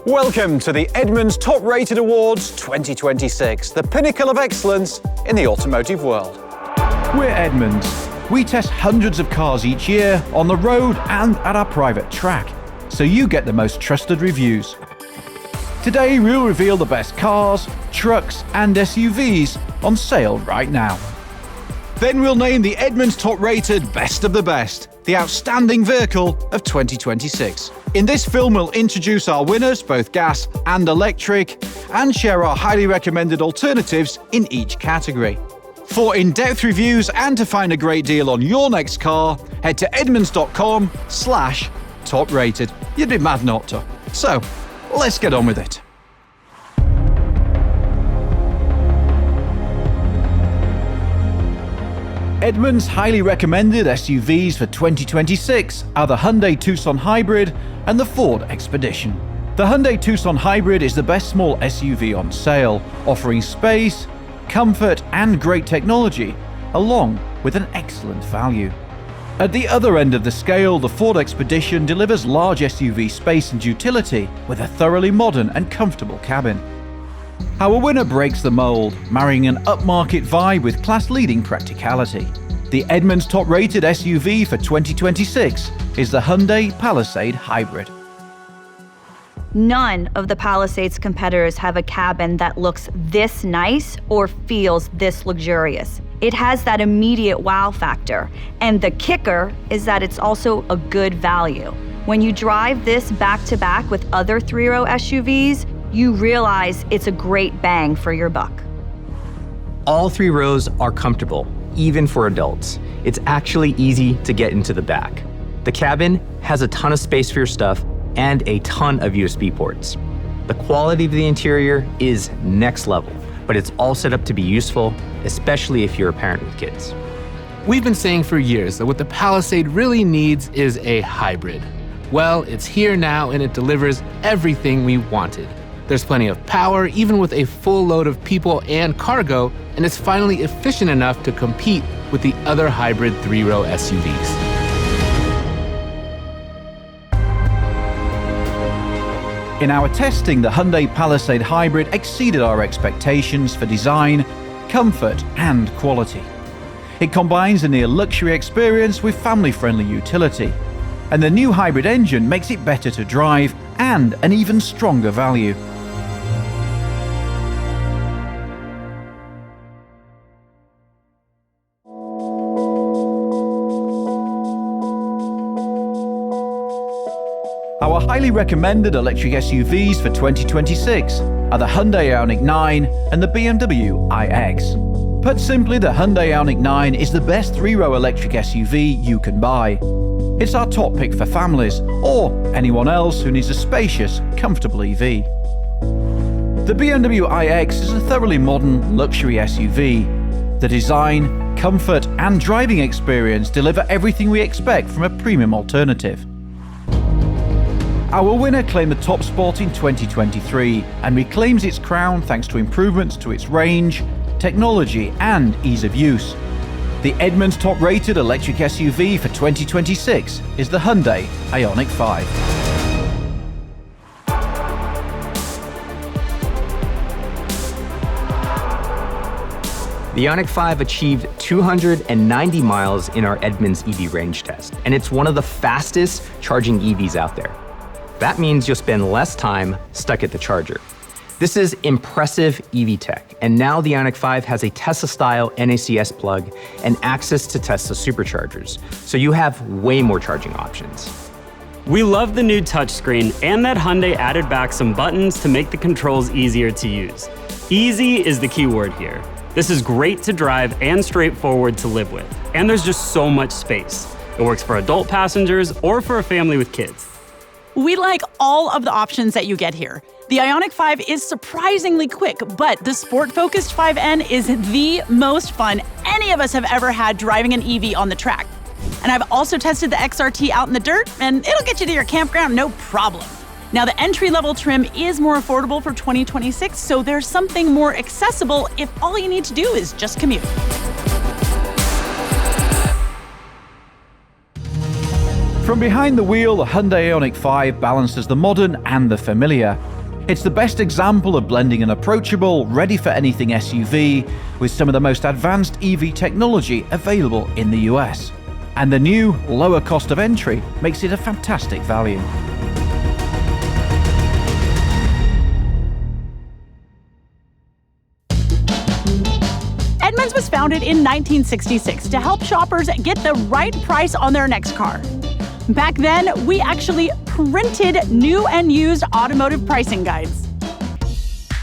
Welcome to the Edmunds Top Rated Awards 2026, the pinnacle of excellence in the automotive world. We're Edmunds. We test hundreds of cars each year on the road and at our private track, so you get the most trusted reviews. Today we'll reveal the best cars, trucks and SUVs on sale right now. Then we'll name the Edmunds Top Rated Best of the Best, the outstanding vehicle of 2026. In this film we'll introduce our winners, both gas and electric, and share our highly recommended alternatives in each category. For in-depth reviews and to find a great deal on your next car, head to edmunds.com/toprated. You'd be mad not to. So, let's get on with it. Edmunds' highly recommended SUVs for 2026 are the Hyundai Tucson Hybrid and the Ford Expedition. The Hyundai Tucson Hybrid is the best small SUV on sale, offering space, comfort and great technology, along with an excellent value. At the other end of the scale, the Ford Expedition delivers large SUV space and utility with a thoroughly modern and comfortable cabin. Our winner breaks the mold, marrying an upmarket vibe with class-leading practicality. The Edmunds Top Rated SUV for 2026 is the Hyundai Palisade Hybrid. None of the Palisade's competitors have a cabin that looks this nice or feels this luxurious. It has that immediate wow factor, and the kicker is that it's also a good value. When you drive this back-to-back with other three-row SUVs, you realize it's a great bang for your buck. All three rows are comfortable, even for adults. It's actually easy to get into the back. The cabin has a ton of space for your stuff and a ton of USB ports. The quality of the interior is next level, but it's all set up to be useful, especially if you're a parent with kids. We've been saying for years that what the Palisade really needs is a hybrid. Well, it's here now and it delivers everything we wanted. There's plenty of power, even with a full load of people and cargo, and it's finally efficient enough to compete with the other hybrid three-row SUVs. In our testing, the Hyundai Palisade Hybrid exceeded our expectations for design, comfort and quality. It combines a near-luxury experience with family-friendly utility, and the new hybrid engine makes it better to drive and an even stronger value. Our highly recommended electric SUVs for 2026 are the Hyundai Ioniq 9 and the BMW iX. Put simply, the Hyundai Ioniq 9 is the best three-row electric SUV you can buy. It's our top pick for families or anyone else who needs a spacious, comfortable EV. The BMW iX is a thoroughly modern luxury SUV. The design, comfort and driving experience deliver everything we expect from a premium alternative. Our winner claimed the top spot in 2023 and reclaims its crown thanks to improvements to its range, technology and ease of use. The Edmunds Top Rated electric SUV for 2026 is the Hyundai Ioniq 5. The Ioniq 5 achieved 290 miles in our Edmunds EV range test, and it's one of the fastest charging EVs out there. That means you'll spend less time stuck at the charger. This is impressive EV tech, and now the Ioniq 5 has a Tesla-style NACS plug and access to Tesla superchargers, so you have way more charging options. We love the new touchscreen and that Hyundai added back some buttons to make the controls easier to use. Easy is the key word here. This is great to drive and straightforward to live with, and there's just so much space. It works for adult passengers or for a family with kids. We like all of the options that you get here. The Ioniq 5 is surprisingly quick, but the sport-focused 5N is the most fun any of us have ever had driving an EV on the track. And I've also tested the XRT out in the dirt, and it'll get you to your campground no problem. Now, the entry-level trim is more affordable for 2026, so there's something more accessible if all you need to do is just commute. From behind the wheel, the Hyundai Ioniq 5 balances the modern and the familiar. It's the best example of blending an approachable, ready-for-anything SUV with some of the most advanced EV technology available in the US. And the new, lower cost of entry makes it a fantastic value. Edmunds was founded in 1966 to help shoppers get the right price on their next car. Back then, we actually printed new and used automotive pricing guides.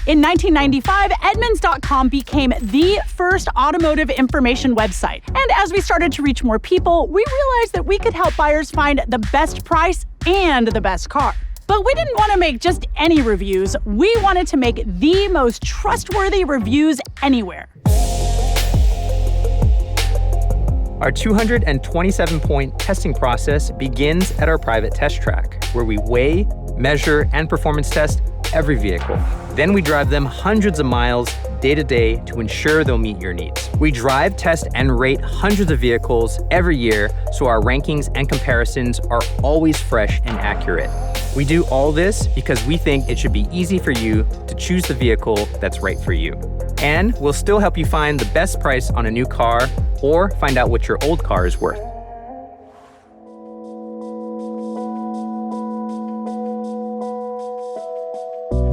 In 1995, Edmunds.com became the first automotive information website. And as we started to reach more people, we realized that we could help buyers find the best price and the best car. But we didn't want to make just any reviews. We wanted to make the most trustworthy reviews anywhere. Our 227-point testing process begins at our private test track, where we weigh, measure, and performance test every vehicle. Then we drive them hundreds of miles day to day to ensure they'll meet your needs. We drive, test, and rate hundreds of vehicles every year, so our rankings and comparisons are always fresh and accurate. We do all this because we think it should be easy for you to choose the vehicle that's right for you. And we'll still help you find the best price on a new car or find out what your old car is worth.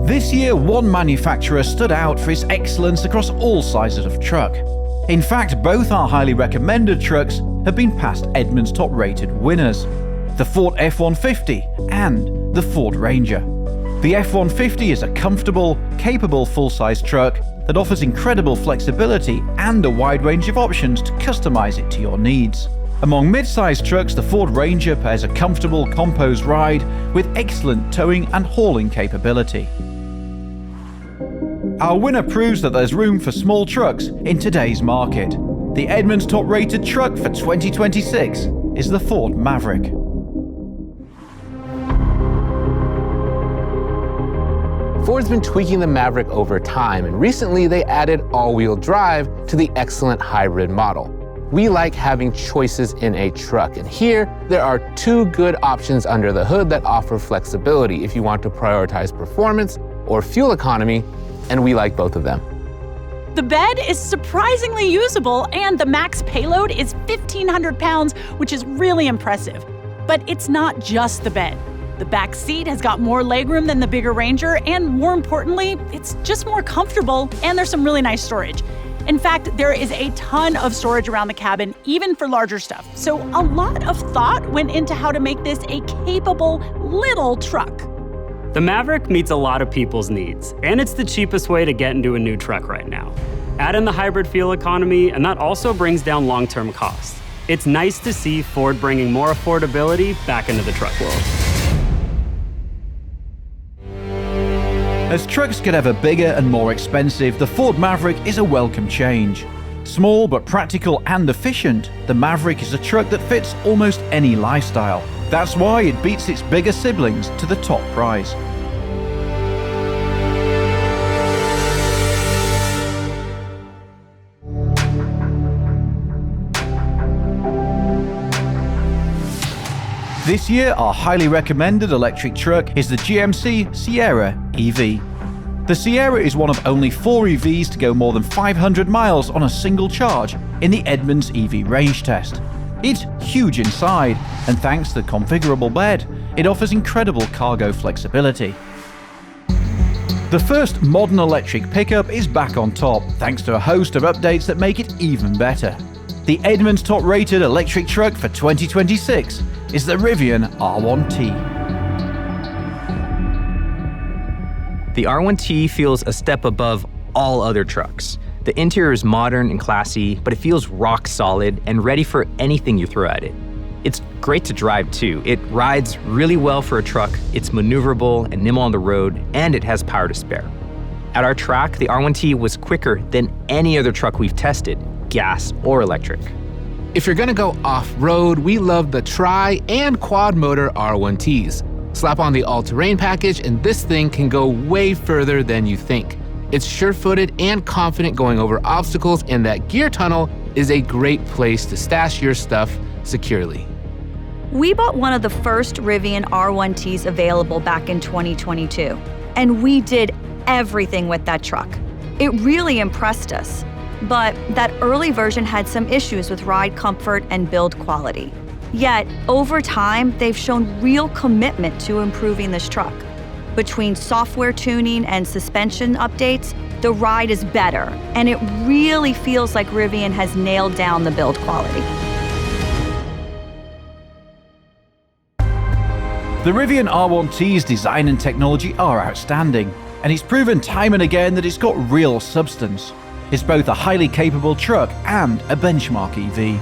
This year, one manufacturer stood out for its excellence across all sizes of truck. In fact, both our highly recommended trucks have been past Edmunds Top Rated winners, the Ford F-150 and the Ford Ranger. The F-150 is a comfortable, capable full-size truck that offers incredible flexibility and a wide range of options to customize it to your needs. Among mid-sized trucks, the Ford Ranger pairs a comfortable, composed ride with excellent towing and hauling capability. Our winner proves that there's room for small trucks in today's market. The Edmunds Top Rated truck for 2026 is the Ford Maverick. Ford's been tweaking the Maverick over time, and recently they added all-wheel drive to the excellent hybrid model. We like having choices in a truck, and here there are two good options under the hood that offer flexibility if you want to prioritize performance or fuel economy, and we like both of them. The bed is surprisingly usable, and the max payload is 1,500 pounds, which is really impressive. But it's not just the bed. The back seat has got more legroom than the bigger Ranger, and more importantly, it's just more comfortable, and there's some really nice storage. In fact, there is a ton of storage around the cabin, even for larger stuff. So a lot of thought went into how to make this a capable little truck. The Maverick meets a lot of people's needs, and it's the cheapest way to get into a new truck right now. Add in the hybrid fuel economy, and that also brings down long-term costs. It's nice to see Ford bringing more affordability back into the truck world. As trucks get ever bigger and more expensive, the Ford Maverick is a welcome change. Small but practical and efficient, the Maverick is a truck that fits almost any lifestyle. That's why it beats its bigger siblings to the top prize. This year, our highly recommended electric truck is the GMC Sierra EV. The Sierra is one of only 4 EVs to go more than 500 miles on a single charge in the Edmunds EV range test. It's huge inside, and thanks to the configurable bed, it offers incredible cargo flexibility. The first modern electric pickup is back on top, thanks to a host of updates that make it even better. The Edmunds Top Rated electric truck for 2026 is the Rivian R1T. The R1T feels a step above all other trucks. The interior is modern and classy, but it feels rock solid and ready for anything you throw at it. It's great to drive too. It rides really well for a truck, it's maneuverable and nimble on the road, and it has power to spare. At our track, the R1T was quicker than any other truck we've tested, gas or electric. If you're gonna go off-road, we love the tri- and quad-motor R1Ts. Slap on the all-terrain package and this thing can go way further than you think. It's sure-footed and confident going over obstacles, and that gear tunnel is a great place to stash your stuff securely. We bought one of the first Rivian R1Ts available back in 2022. And we did everything with that truck. It really impressed us. But that early version had some issues with ride comfort and build quality. Yet, over time, they've shown real commitment to improving this truck. Between software tuning and suspension updates, the ride is better, and it really feels like Rivian has nailed down the build quality. The Rivian R1T's design and technology are outstanding, and it's proven time and again that it's got real substance. It's both a highly capable truck and a benchmark EV.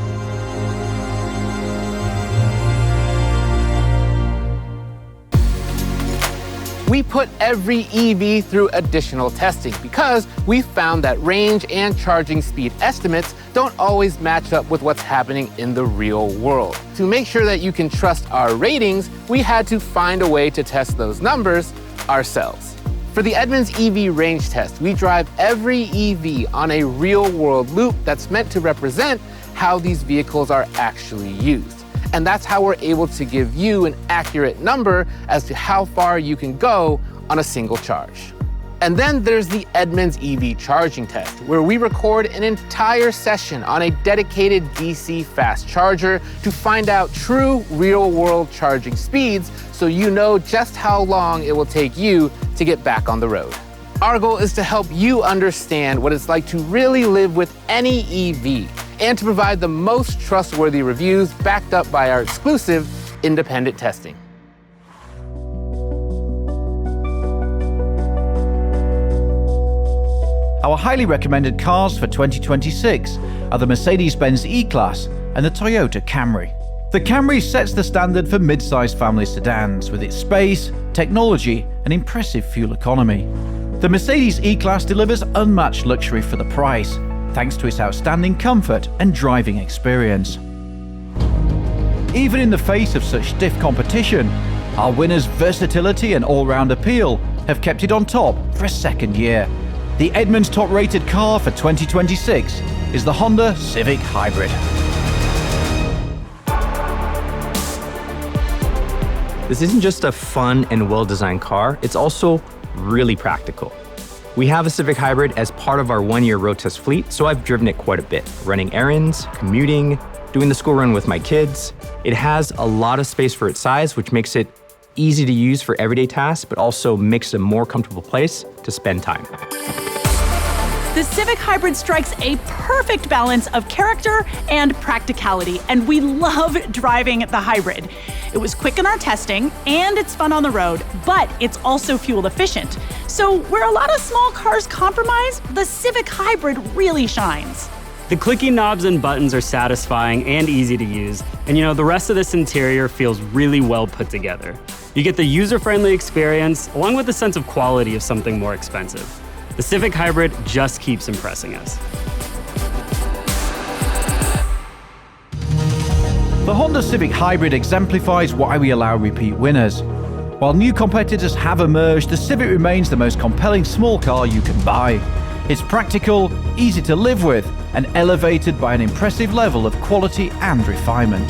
We put every EV through additional testing because we found that range and charging speed estimates don't always match up with what's happening in the real world. To make sure that you can trust our ratings, we had to find a way to test those numbers ourselves. For the Edmunds EV range test, we drive every EV on a real-world loop that's meant to represent how these vehicles are actually used. And that's how we're able to give you an accurate number as to how far you can go on a single charge. And then there's the Edmunds EV charging test, where we record an entire session on a dedicated DC fast charger to find out true real-world charging speeds so you know just how long it will take you to get back on the road. Our goal is to help you understand what it's like to really live with any EV and to provide the most trustworthy reviews backed up by our exclusive independent testing. Our highly recommended cars for 2026 are the Mercedes-Benz E-Class and the Toyota Camry. The Camry sets the standard for mid-size family sedans with its space, technology, and impressive fuel economy. The Mercedes E-Class delivers unmatched luxury for the price, thanks to its outstanding comfort and driving experience. Even in the face of such stiff competition, our winner's versatility and all-round appeal have kept it on top for a second year. The Edmunds Top Rated Car for 2026 is the Honda Civic Hybrid. This isn't just a fun and well-designed car, it's also really practical. We have a Civic Hybrid as part of our one-year road test fleet, so I've driven it quite a bit, running errands, commuting, doing the school run with my kids. It has a lot of space for its size, which makes it easy to use for everyday tasks, but also makes it a more comfortable place to spend time. The Civic Hybrid strikes a perfect balance of character and practicality, and we love driving the Hybrid. It was quick in our testing, and it's fun on the road, but it's also fuel efficient. So where a lot of small cars compromise, the Civic Hybrid really shines. The clicky knobs and buttons are satisfying and easy to use, and the rest of this interior feels really well put together. You get the user-friendly experience, along with the sense of quality of something more expensive. The Civic Hybrid just keeps impressing us. The Honda Civic Hybrid exemplifies why we allow repeat winners. While new competitors have emerged, the Civic remains the most compelling small car you can buy. It's practical, easy to live with, and elevated by an impressive level of quality and refinement.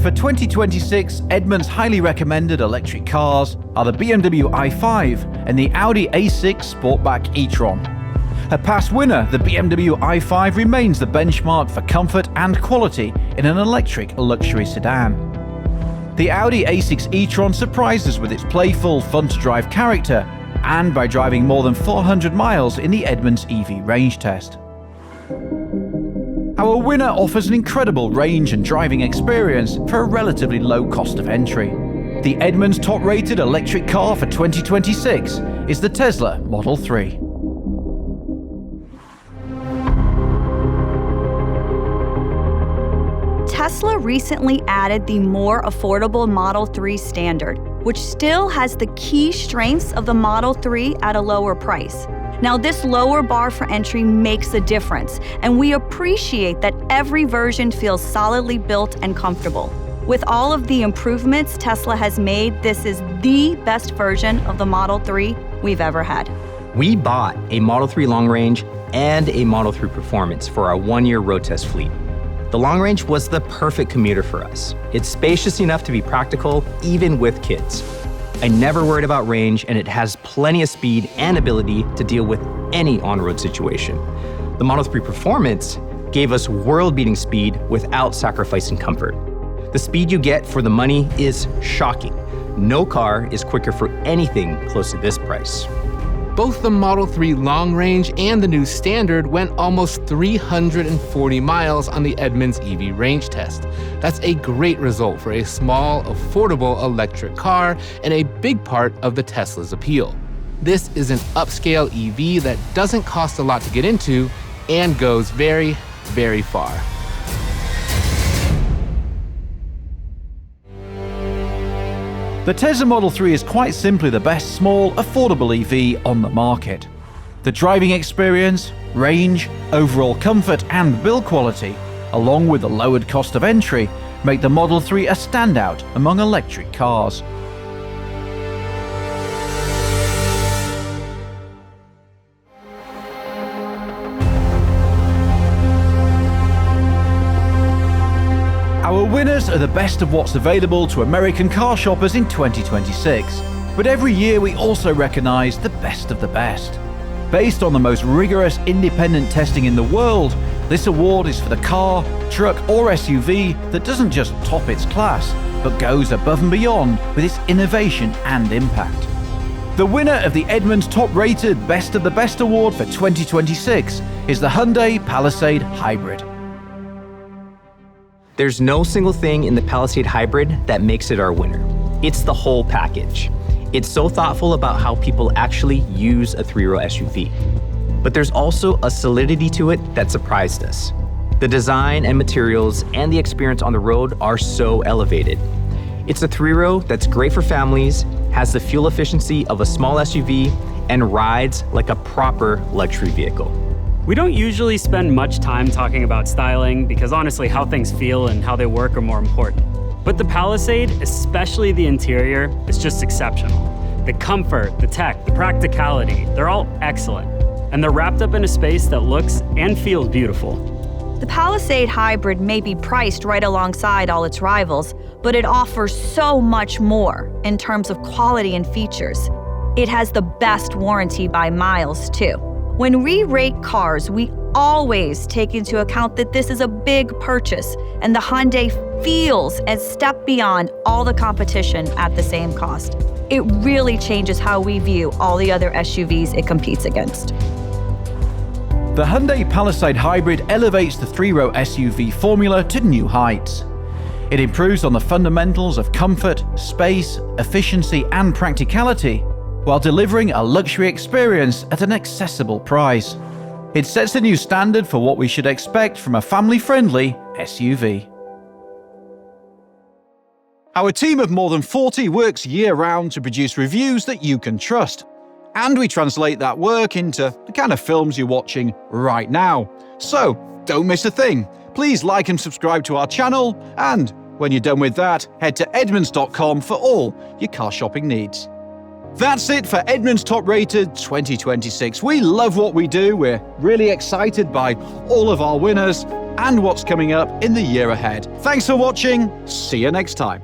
For 2026, Edmunds' highly recommended electric cars are the BMW i5 and the Audi A6 Sportback e-tron. A past winner, the BMW i5 remains the benchmark for comfort and quality in an electric luxury sedan. The Audi A6 e-tron surprises with its playful, fun-to-drive character and by driving more than 400 miles in the Edmunds EV range test. Our winner offers an incredible range and driving experience for a relatively low cost of entry. The Edmunds Top Rated electric car for 2026 is the Tesla Model 3. Tesla recently added the more affordable Model 3 standard, which still has the key strengths of the Model 3 at a lower price. Now, this lower bar for entry makes a difference, and we appreciate that every version feels solidly built and comfortable. With all of the improvements Tesla has made, this is the best version of the Model 3 we've ever had. We bought a Model 3 Long Range and a Model 3 Performance for our one-year road test fleet. The Long Range was the perfect commuter for us. It's spacious enough to be practical, even with kids. I never worried about range, and it has plenty of speed and ability to deal with any on-road situation. The Model 3 Performance gave us world-beating speed without sacrificing comfort. The speed you get for the money is shocking. No car is quicker for anything close to this price. Both the Model 3 Long Range and the new Standard went almost 340 miles on the Edmunds EV range test. That's a great result for a small, affordable electric car and a big part of the Tesla's appeal. This is an upscale EV that doesn't cost a lot to get into and goes very, very far. The Tesla Model 3 is quite simply the best small, affordable EV on the market. The driving experience, range, overall comfort and build quality, along with the lowered cost of entry, make the Model 3 a standout among electric cars. Our winners are the best of what's available to American car shoppers in 2026. But every year we also recognize the best of the best. Based on the most rigorous independent testing in the world, this award is for the car, truck or SUV that doesn't just top its class, but goes above and beyond with its innovation and impact. The winner of the Edmunds Top Rated Best of the Best Award for 2026 is the Hyundai Palisade Hybrid. There's no single thing in the Palisade Hybrid that makes it our winner. It's the whole package. It's so thoughtful about how people actually use a three-row SUV. But there's also a solidity to it that surprised us. The design and materials and the experience on the road are so elevated. It's a three-row that's great for families, has the fuel efficiency of a small SUV, and rides like a proper luxury vehicle. We don't usually spend much time talking about styling because honestly, how things feel and how they work are more important. But the Palisade, especially the interior, is just exceptional. The comfort, the tech, the practicality, they're all excellent. And they're wrapped up in a space that looks and feels beautiful. The Palisade Hybrid may be priced right alongside all its rivals, but it offers so much more in terms of quality and features. It has the best warranty by miles, too. When we rate cars, we always take into account that this is a big purchase, and the Hyundai feels a step beyond all the competition at the same cost. It really changes how we view all the other SUVs it competes against. The Hyundai Palisade Hybrid elevates the three-row SUV formula to new heights. It improves on the fundamentals of comfort, space, efficiency, and practicality, while delivering a luxury experience at an accessible price. It sets a new standard for what we should expect from a family-friendly SUV. Our team of more than 40 works year-round to produce reviews that you can trust. And we translate that work into the kind of films you're watching right now. So, don't miss a thing. Please like and subscribe to our channel, and when you're done with that, head to edmunds.com for all your car shopping needs. That's it for Edmunds Top Rated 2026. We love what we do. We're really excited by all of our winners and what's coming up in the year ahead. Thanks for watching. See you next time.